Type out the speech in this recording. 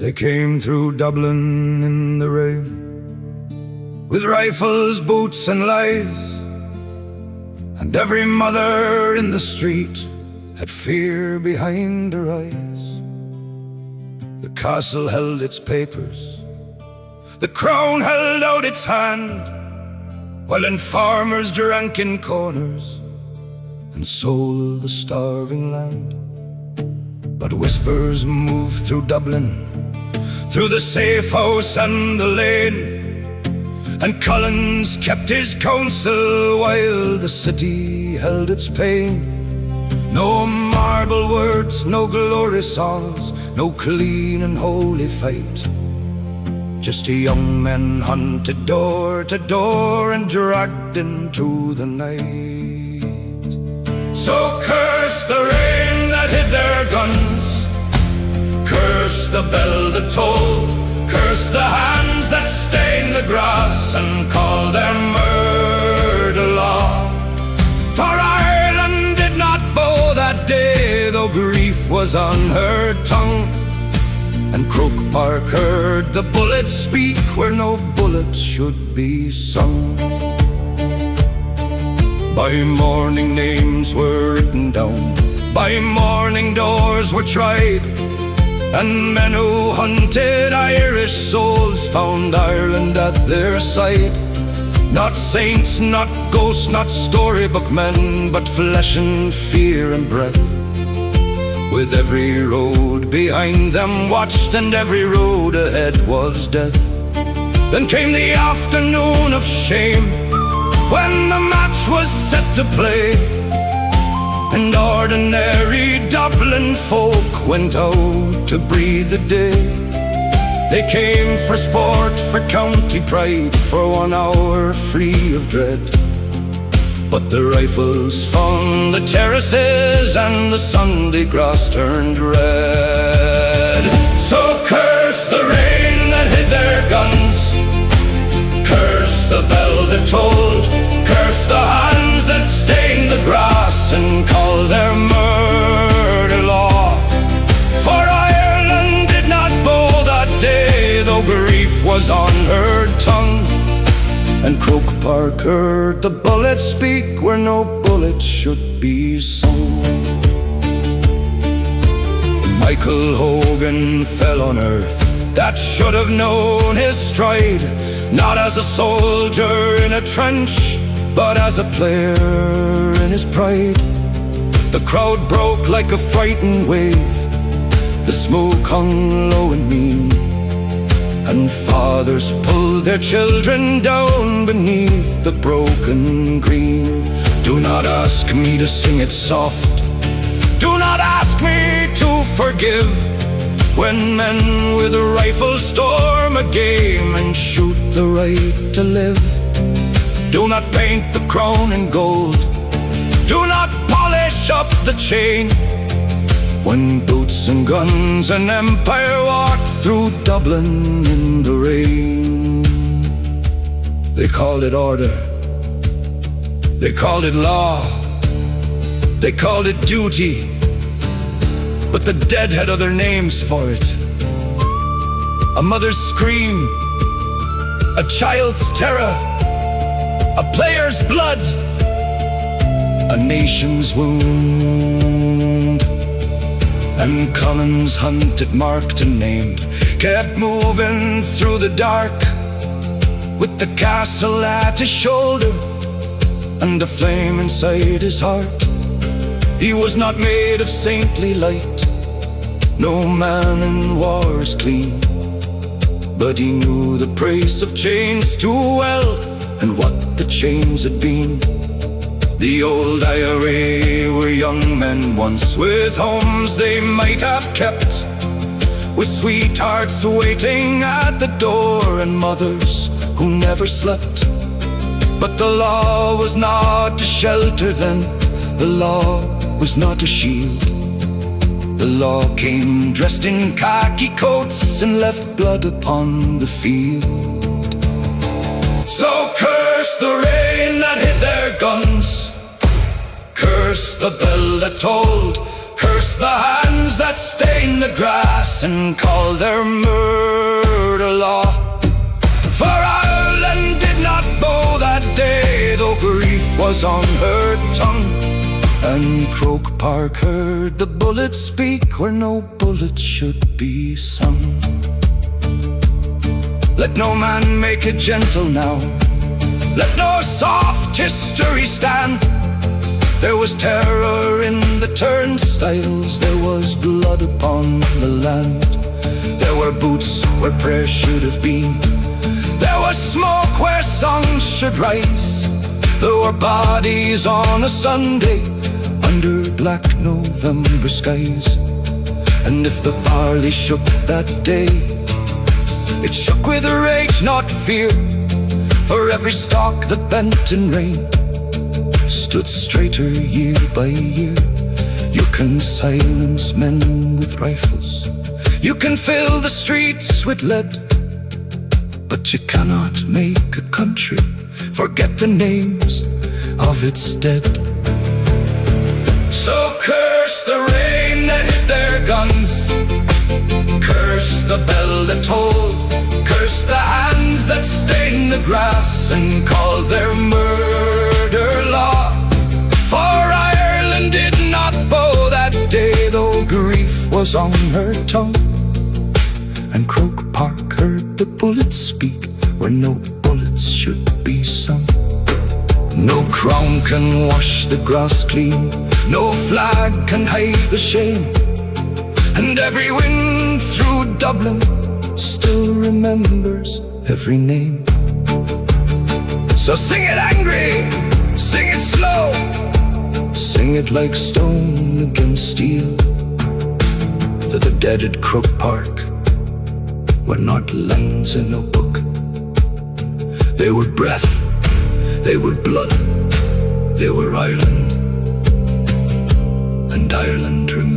They came through Dublin in the rain, with rifles, boots and lies, and every mother in the street had fear behind her eyes. The castle held its papers, the crown held out its hand, while informers drank in corners and sold the starving land. But whispers moved through Dublin, through the safe house and the lane, and Collins kept his counsel while the city held its pain. No marble words, no glory songs, no clean and holy fight, just young men hunted door to door and dragged into the night. So curse the rain that hid their guns, curse the bell that tolled, curse the hands that stained the grass and call their murder law. For Ireland did not bow that day, though grief was on her tongue, and Croke Park heard the bullets speak where no bullets should be sung. By morning names were written down, by morning doors were tried, and men who hunted Irish souls found Ireland at their side. Not saints, not ghosts, not storybook men, but flesh and fear and breath, with every road behind them watched and every road ahead was death. Then came the afternoon of shame, when the match was set to play, and ordinary Dublin folk went out to breathe the day. They came for sport, for county pride, for 1 hour free of dread. But the rifles found the terraces and the Sunday grass turned red. So curse the rain that hid their guns, curse the bell that tolled, curse the hands that stained the grass and call their murder law. For Ireland did not bow that day, though grief was on her tongue, and Croke Park heard the bullets speak where no bullets should be sung. Michael Hogan fell on earth that should have known his stride, not as a soldier in a trench, but as a player in his pride. The crowd broke like a frightened wave, the smoke hung low and mean, and fathers pulled their children down beneath the broken green. Do not ask me to sing it soft, do not ask me to forgive, when men with rifles storm a game and shoot the right to live. Do not paint the crown in gold, do not polish up the chain, when boots and guns and empire walked through Dublin in the rain. They called it order, they called it law, they called it duty, but the dead had other names for it. A mother's scream, a child's terror, a player's blood, a nation's wound. And Collins, hunted, marked and named, kept moving through the dark, with the castle at his shoulder and a flame inside his heart. He was not made of saintly light, no man in war is clean, but he knew the price of chains too well, and what the chains had been. The old IRA were young men once, with homes they might have kept, with sweethearts waiting at the door and mothers who never slept. But the law was not a shelter then, the law was not a shield. The law came dressed in khaki coats and left blood upon the field. So curse the rain that hid their guns, curse the bell that tolled, Curse the hands that stain the grass and call their murder law. For Ireland did not bow that day, though grief was on her tongue. And Croke Park heard the bullets speak where no bullets should be sung. Let no man make it gentle now, let no soft history stand. There was terror in the turnstiles, there was blood upon the land. There were boots where prayer should have been, there was smoke where songs should rise. There were bodies on a Sunday under black November skies. And if the barley shook that day, it shook with rage, not fear. For every stalk that bent in rain stood straighter year by year. You can silence men with rifles, you can fill the streets with lead, but you cannot make a country forget the names of its dead. So curse the rain that hit their guns, curse the bell that tolled, curse the hands that stain the grass and call their murder law. For Ireland did not bow that day, though grief was on her tongue. And Croke Park heard the bullets speak where no bullets should be sung. No crown can wash the grass clean, no flag can hide the shame. And every wind through Dublin still remembers every name. So sing it angry, sing it slow, sing it like stone against steel. For the dead at Croke Park were not lines in a book. They were breath, they were blood, they were Ireland, and Ireland remains.